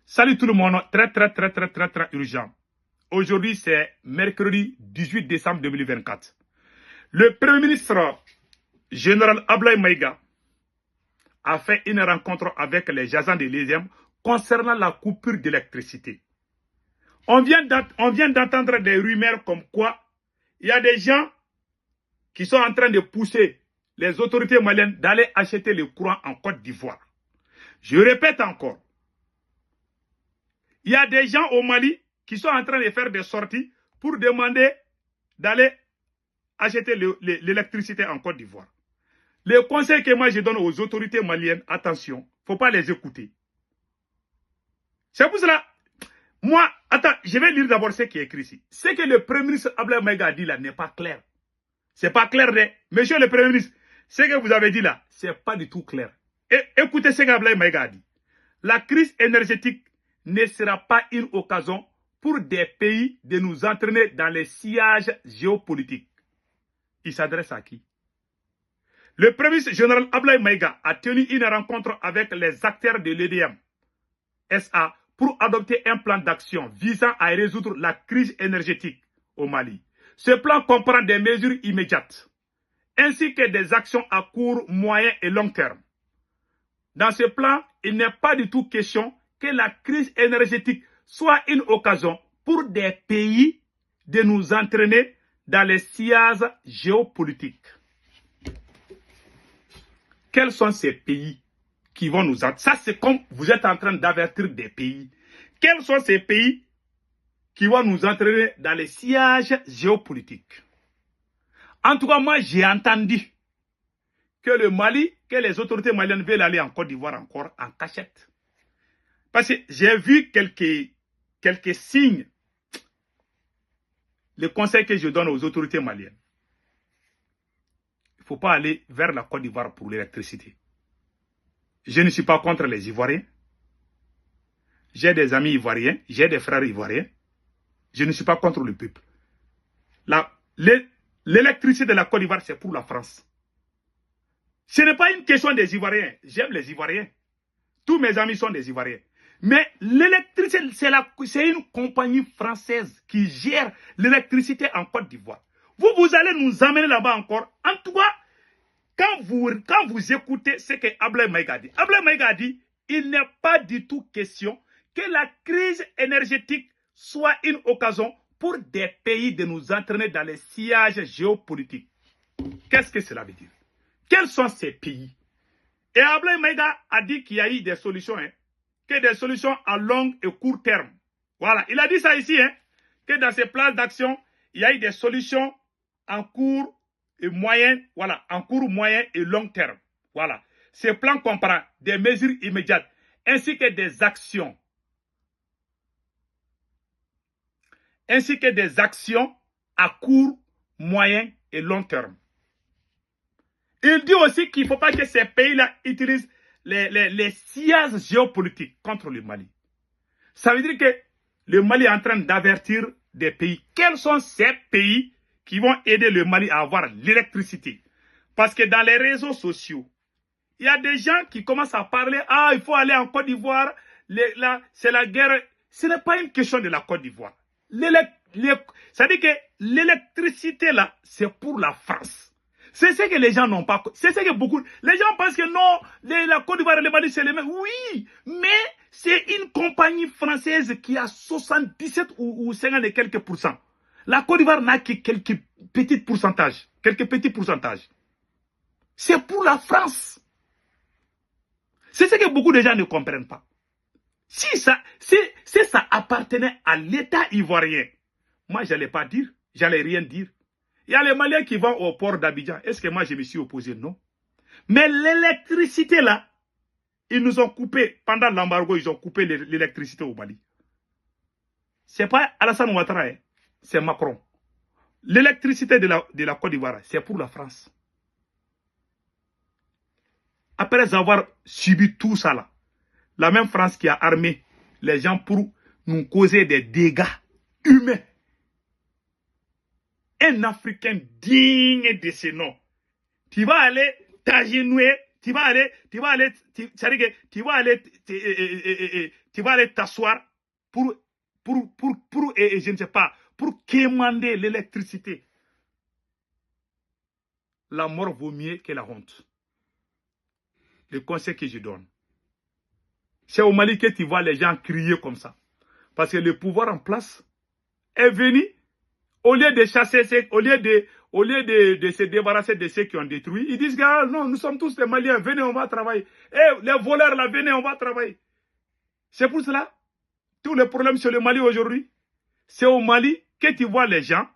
Salut tout le monde, très urgent. Aujourd'hui, c'est mercredi 18 décembre 2024. Le Premier ministre général Ablaye Maïga a fait une rencontre avec les agents de l'ESM concernant la coupure d'électricité. On vient d'entendre des rumeurs comme quoi il y a des gens qui sont en train de pousser les autorités maliennes d'aller acheter le courant en Côte d'Ivoire. Je répète encore. Il y a des gens au Mali qui sont en train de faire des sorties pour demander d'aller acheter l'électricité en Côte d'Ivoire. Le conseil que moi je donne aux autorités maliennes, attention, il ne faut pas les écouter. C'est pour cela, moi, attends, je vais lire d'abord ce qui est écrit ici. Ce que le Premier ministre Ablaye Maïga a dit là n'est pas clair. C'est pas clair, monsieur le Premier ministre, ce que vous avez dit là, c'est pas du tout clair. Et écoutez ce qu'Ablaye Maïga a dit. La crise énergétique ne sera pas une occasion pour des pays de nous entraîner dans les sillages géopolitiques. Il s'adresse à qui? Le Premier ministre général Ablaye Maïga a tenu une rencontre avec les acteurs de l'EDM SA pour adopter un plan d'action visant à résoudre la crise énergétique au Mali. Ce plan comprend des mesures immédiates ainsi que des actions à court, moyen et long terme. Dans ce plan, il n'est pas du tout question que la crise énergétique soit une occasion pour des pays de nous entraîner dans les sillages géopolitiques. Quels sont ces pays qui vont nous entraîner? Ça, c'est comme vous êtes en train d'avertir des pays. Quels sont ces pays qui vont nous entraîner dans les sillages géopolitiques? En tout cas, moi, j'ai entendu que le Mali, que les autorités maliennes veulent aller en Côte d'Ivoire encore en cachette. Parce que j'ai vu quelques signes, le conseil que je donne aux autorités maliennes. Il ne faut pas aller vers la Côte d'Ivoire pour l'électricité. Je ne suis pas contre les Ivoiriens. J'ai des amis ivoiriens, j'ai des frères ivoiriens. Je ne suis pas contre le peuple. L'électricité de la Côte d'Ivoire, c'est pour la France. Ce n'est pas une question des Ivoiriens. J'aime les Ivoiriens. Tous mes amis sont des Ivoiriens. Mais l'électricité, c'est une compagnie française qui gère l'électricité en Côte d'Ivoire. Vous allez nous amener là-bas encore. En tout cas, quand vous écoutez ce que Ablaye Maïga dit, Ablaye Maïga dit, il n'est pas du tout question que la crise énergétique soit une occasion pour des pays de nous entraîner dans les sillages géopolitiques. Qu'est-ce que cela veut dire? Quels sont ces pays? Et Ablaye Maïga a dit qu'il y a eu des solutions, que des solutions à long et court terme. Voilà, il a dit ça ici, que dans ces plans d'action, il y a eu des solutions en court et moyen, voilà, en court, moyen et long terme. Voilà. Ces plans comprennent des mesures immédiates ainsi que des actions. Ainsi que des actions à court, moyen et long terme. Il dit aussi qu'il ne faut pas que ces pays-là utilisent les sillages géopolitiques contre le Mali. Ça veut dire que le Mali est en train d'avertir des pays. Quels sont ces pays qui vont aider le Mali à avoir l'électricité? Parce que dans les réseaux sociaux, il y a des gens qui commencent à parler, ah, il faut aller en Côte d'Ivoire, c'est la guerre. Ce n'est pas une question de la Côte d'Ivoire. Ça veut dire que l'électricité là, c'est pour la France. C'est ce que les gens n'ont pas. C'est ce que beaucoup. Les gens pensent que non, la Côte d'Ivoire et le Mali, c'est les mêmes. Oui, mais c'est une compagnie française qui a 77 ou 50 et quelques pourcents. La Côte d'Ivoire n'a que quelques petits pourcentages. C'est pour la France. C'est ce que beaucoup de gens ne comprennent pas. Si ça appartenait à l'État ivoirien, moi, je n'allais pas dire, j'allais rien dire. Il y a les Maliens qui vont au port d'Abidjan. Est-ce que moi, je me suis opposé? Non. Mais l'électricité, là, ils nous ont coupé, pendant l'embargo, ils ont coupé l'électricité au Mali. Ce n'est pas Alassane Ouattara, c'est Macron. L'électricité de la Côte d'Ivoire, c'est pour la France. Après avoir subi tout ça, là, la même France qui a armé les gens pour nous causer des dégâts humains. Un Africain digne de ce nom. Tu vas aller t'agenouiller, tu vas aller tu vas aller t'asseoir et je ne sais pas, pour quémander l'électricité. La mort vaut mieux que la honte. Le conseil que je donne. C'est au Mali que tu vois les gens crier comme ça. Parce que le pouvoir en place est venu, au lieu de chasser, au lieu de se débarrasser de ceux qui ont détruit, ils disent ah, non, nous sommes tous des Maliens, venez, on va travailler. Eh, les voleurs là, venez, on va travailler. C'est pour cela, tous les problèmes sur le Mali aujourd'hui, c'est au Mali que tu vois les gens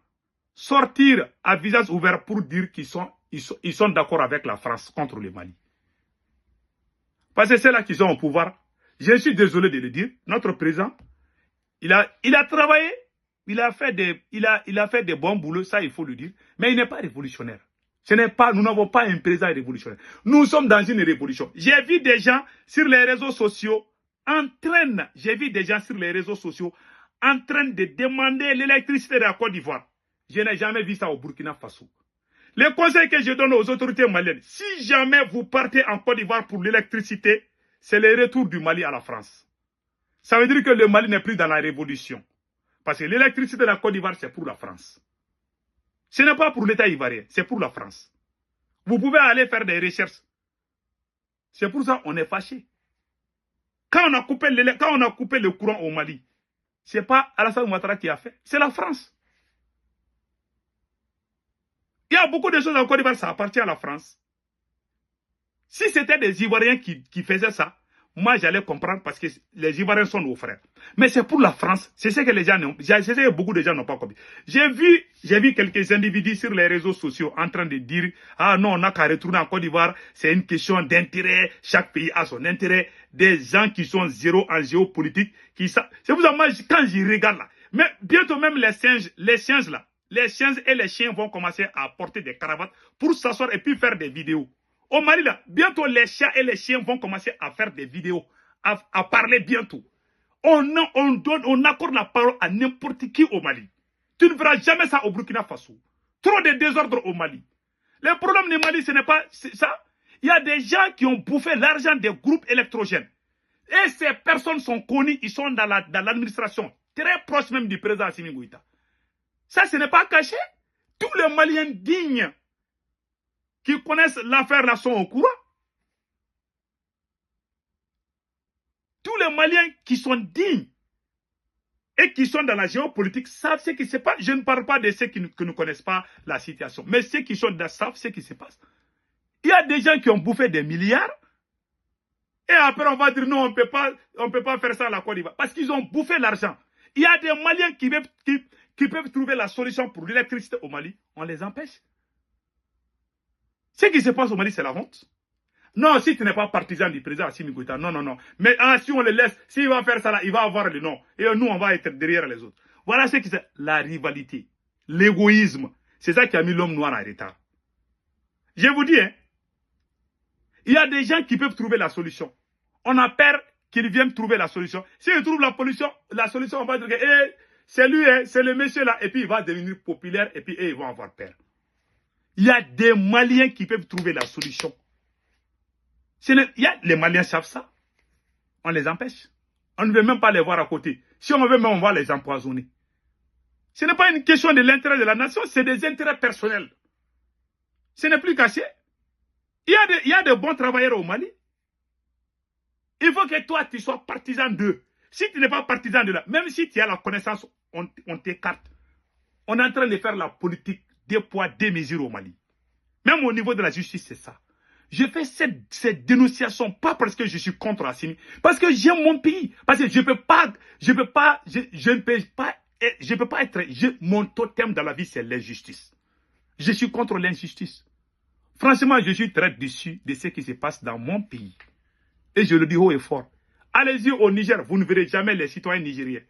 sortir à visage ouvert pour dire qu'ils sont d'accord avec la France contre le Mali. Parce que c'est là qu'ils sont au pouvoir. Je suis désolé de le dire. Notre président, il a travaillé, il a fait des bons boulots, ça il faut le dire, mais il n'est pas révolutionnaire. Nous n'avons pas un président révolutionnaire. Nous sommes dans une révolution. J'ai vu des gens sur les réseaux sociaux en train de demander l'électricité de la Côte d'Ivoire. Je n'ai jamais vu ça au Burkina Faso. Le conseil que je donne aux autorités maliennes, si jamais vous partez en Côte d'Ivoire pour l'électricité, c'est le retour du Mali à la France. Ça veut dire que le Mali n'est plus dans la révolution. Parce que l'électricité de la Côte d'Ivoire, c'est pour la France. Ce n'est pas pour l'État ivoirien, c'est pour la France. Vous pouvez aller faire des recherches. C'est pour ça qu'on est fâché. Quand on a coupé le courant au Mali, ce n'est pas Alassane Ouattara qui a fait, c'est la France. Il y a beaucoup de choses en Côte d'Ivoire, ça appartient à la France. Si c'était des Ivoiriens qui faisaient ça, moi j'allais comprendre parce que les Ivoiriens sont nos frères. Mais c'est pour la France. C'est ce que les gens n'ont, c'est ce que beaucoup de gens n'ont pas compris. J'ai vu quelques individus sur les réseaux sociaux en train de dire ah non, on n'a qu'à retourner en Côte d'Ivoire, c'est une question d'intérêt, chaque pays a son intérêt. Des gens qui sont zéro en géopolitique, c'est pour ça moi quand j'y regarde là, mais bientôt même les singes là, les singes et les chiens vont commencer à porter des cravates pour s'asseoir et puis faire des vidéos. Au Mali, là, bientôt les chats et les chiens vont commencer à faire des vidéos, à parler bientôt. On accorde la parole à n'importe qui au Mali. Tu ne verras jamais ça au Burkina Faso. Trop de désordre au Mali. Le problème du Mali, ce n'est pas ça. Il y a des gens qui ont bouffé l'argent des groupes électrogènes. Et ces personnes sont connues, ils sont dans l'administration, très proches même du président Assimi Goïta. Ça, ce n'est pas caché. Tous les Maliens dignes qui connaissent l'affaire là sont au courant. Tous les Maliens qui sont dignes et qui sont dans la géopolitique savent ce qui se passe. Je ne parle pas de ceux qui ne connaissent pas la situation, mais ceux qui sont dedans savent ce qui se passe. Il y a des gens qui ont bouffé des milliards et après on va dire non, on ne peut pas faire ça à la Côte d'Ivoire parce qu'ils ont bouffé l'argent. Il y a des Maliens qui peuvent trouver la solution pour l'électricité au Mali, on les empêche. Ce qui se passe au Mali, c'est la honte. Non, si tu n'es pas partisan du président Assimi Goïta, non, non, non. Mais si on le laisse, s'il va faire ça là, il va avoir le nom. Et nous, on va être derrière les autres. Voilà ce qui c'est la rivalité, l'égoïsme. C'est ça qui a mis l'homme noir en retard. Je vous dis, hein, il y a des gens qui peuvent trouver la solution. On a peur qu'ils viennent trouver la solution. S'ils trouvent la solution, on va dire que c'est lui, hein, c'est le monsieur là, et puis il va devenir populaire, et puis ils vont avoir peur. Il y a des Maliens qui peuvent trouver la solution. Les Maliens savent ça. On les empêche. On ne veut même pas les voir à côté. Si on veut même, on va les empoisonner. Ce n'est pas une question de l'intérêt de la nation, c'est des intérêts personnels. Ce n'est plus caché. Il y a de bons travailleurs au Mali. Il faut que toi, tu sois partisan d'eux. Si tu n'es pas partisan de là, même si tu as la connaissance, on t'écarte. On est en train de faire la politique des poids, des mesures au Mali. Même au niveau de la justice, c'est ça. Je fais cette dénonciation pas parce que je suis contre Assimi, parce que j'aime mon pays. Parce que je ne peux pas être, mon totem dans la vie, c'est l'injustice. Je suis contre l'injustice. Franchement, je suis très déçu de ce qui se passe dans mon pays. Et je le dis haut et fort. Allez-y au Niger, vous ne verrez jamais les citoyens nigériens.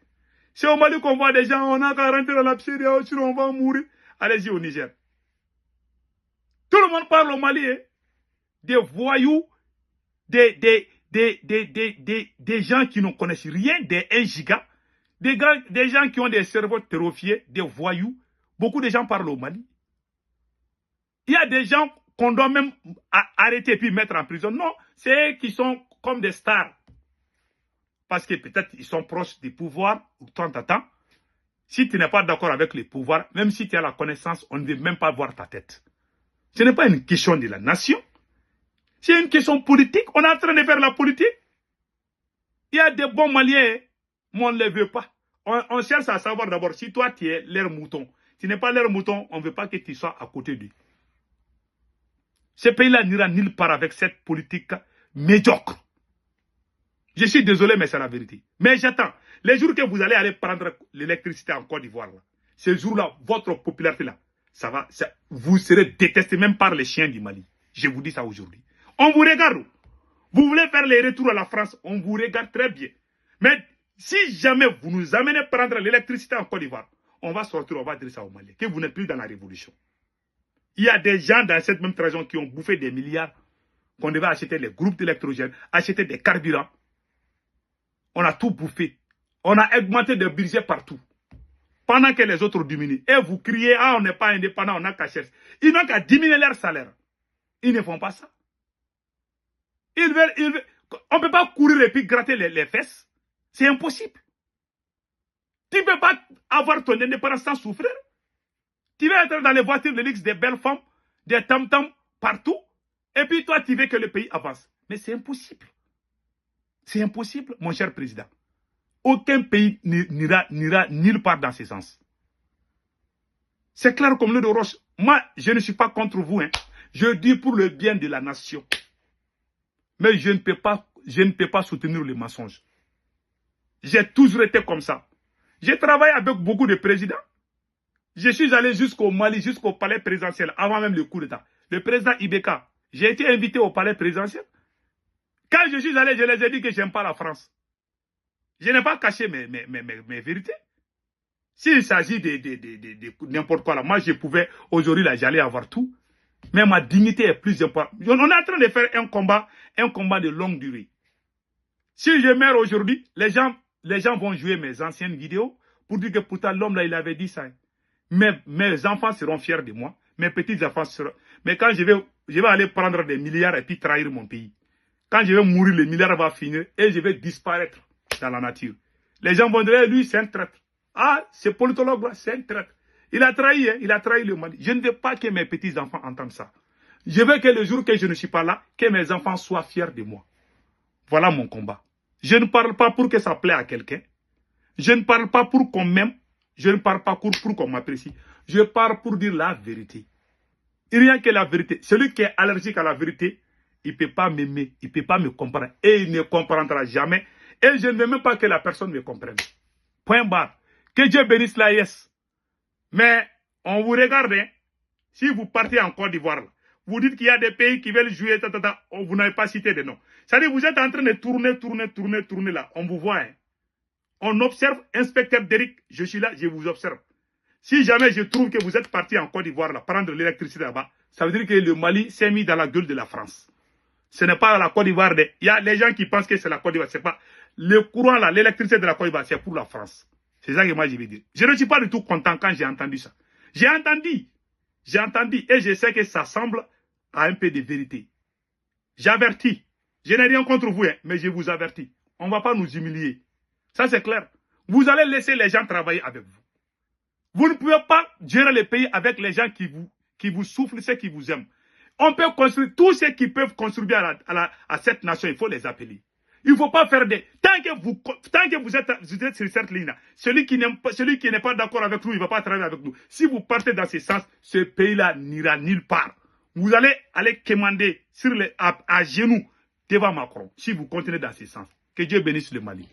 C'est au Mali qu'on voit des gens, on a qu'à rentrer dans la psychiatrie, sinon on va mourir. Allez-y au Niger. Tout le monde parle au Mali, hein? Des voyous, des gens qui ne connaissent rien, des 1 giga, des gens qui ont des cerveaux terrofiés, des voyous. Beaucoup de gens parlent au Mali. Il y a des gens qu'on doit même arrêter et puis mettre en prison. Non, c'est eux qui sont comme des stars. parce que peut-être ils sont proches du pouvoir, ou tant. Si tu n'es pas d'accord avec le pouvoir, même si tu as la connaissance, on ne veut même pas voir ta tête. Ce n'est pas une question de la nation. C'est une question politique. On est en train de faire la politique. Il y a des bons Maliens, mais on ne les veut pas. On cherche à savoir d'abord si toi tu es leur mouton. Tu n'es pas leur mouton, on ne veut pas que tu sois à côté d'eux. Ce pays-là n'ira nulle part avec cette politique médiocre. Je suis désolé, mais c'est la vérité. Mais j'attends. Les jours que vous allez aller prendre l'électricité en Côte d'Ivoire, ces jours-là, votre popularité là, vous serez détesté même par les chiens du Mali. Je vous dis ça aujourd'hui. On vous regarde. Vous voulez faire les retours à la France, on vous regarde très bien. Mais si jamais vous nous amenez prendre l'électricité en Côte d'Ivoire, on va sortir, on va dire ça au Mali, que vous n'êtes plus dans la révolution. Il y a des gens dans cette même région qui ont bouffé des milliards, qu'on devait acheter les groupes d'électrogènes, acheter des carburants. On a tout bouffé. On a augmenté des budgets partout. Pendant que les autres diminuent. Et vous criez, ah, on n'est pas indépendant, on n'a qu'à chercher. Ils n'ont qu'à diminuer leur salaire. Ils ne font pas ça. On ne peut pas courir et puis gratter les fesses. C'est impossible. Tu ne peux pas avoir ton indépendance sans souffrir. Tu veux être dans les voitures de luxe, des belles femmes, des tam-tams partout. Et puis toi, tu veux que le pays avance. Mais c'est impossible. C'est impossible, mon cher président. Aucun pays n'ira nulle part dans ce sens. C'est clair comme l'eau de roche. Moi, je ne suis pas contre vous. Hein. Je dis pour le bien de la nation. Mais je ne peux pas soutenir les mensonges. J'ai toujours été comme ça. J'ai travaillé avec beaucoup de présidents. Je suis allé jusqu'au Mali, jusqu'au palais présidentiel, avant même le coup d'État. Le président Ibeka, j'ai été invité au palais présidentiel. Quand je suis allé, je les ai dit que je n'aime pas la France. Je n'ai pas caché mes vérités. S'il s'agit de n'importe quoi, là, moi je pouvais, aujourd'hui, là, j'allais avoir tout. Mais ma dignité est plus importante. On est en train de faire un combat de longue durée. Si je meurs aujourd'hui, les gens vont jouer mes anciennes vidéos pour dire que pourtant l'homme là, il avait dit ça. Mes enfants seront fiers de moi. Mes petits-enfants seront... Mais quand je vais aller prendre des milliards et puis trahir mon pays. Quand je vais mourir, les milliards vont finir et je vais disparaître dans la nature. Les gens vont dire, lui, c'est un traître. Ah, ce politologue-là, c'est un traître. Il a trahi, hein, il a trahi le Mali. Je ne veux pas que mes petits-enfants entendent ça. Je veux que le jour que je ne suis pas là, que mes enfants soient fiers de moi. Voilà mon combat. Je ne parle pas pour que ça plaît à quelqu'un. Je ne parle pas pour qu'on m'aime. Je ne parle pas pour qu'on m'apprécie. Je parle pour dire la vérité. Rien que la vérité. Celui qui est allergique à la vérité, il ne peut pas m'aimer, il ne peut pas me comprendre. Et il ne comprendra jamais. Et je ne veux même pas que la personne me comprenne. Point barre. Que Dieu bénisse la yes. Mais on vous regarde, hein. Si vous partez en Côte d'Ivoire, vous dites qu'il y a des pays qui veulent jouer, vous n'avez pas cité de nom. C'est-à-dire vous êtes en train de tourner là. On vous voit. Hein. On observe, inspecteur Derrick, je suis là, je vous observe. Si jamais je trouve que vous êtes parti en Côte d'Ivoire, là, prendre l'électricité là-bas, ça veut dire que le Mali s'est mis dans la gueule de la France. Ce n'est pas la Côte d'Ivoire. Il y a les gens qui pensent que c'est la Côte d'Ivoire. C'est pas le courant là, l'électricité de la Côte d'Ivoire, c'est pour la France. C'est ça que moi je veux dire. Je ne suis pas du tout content quand j'ai entendu ça. J'ai entendu et je sais que ça semble à un peu de vérité. J'avertis. Je n'ai rien contre vous, hein, mais je vous avertis. On ne va pas nous humilier. Ça c'est clair. Vous allez laisser les gens travailler avec vous. Vous ne pouvez pas gérer le pays avec les gens qui vous soufflent, ceux qui vous aiment. On peut construire tous ceux qui peuvent contribuer à cette nation, il faut les appeler. Il ne faut pas faire des... Tant que vous êtes sur cette ligne-là, celui qui n'est pas d'accord avec nous, il ne va pas travailler avec nous. Si vous partez dans ce sens, ce pays-là n'ira nulle part. Vous allez commander à genoux devant Macron, si vous continuez dans ce sens. Que Dieu bénisse le Mali.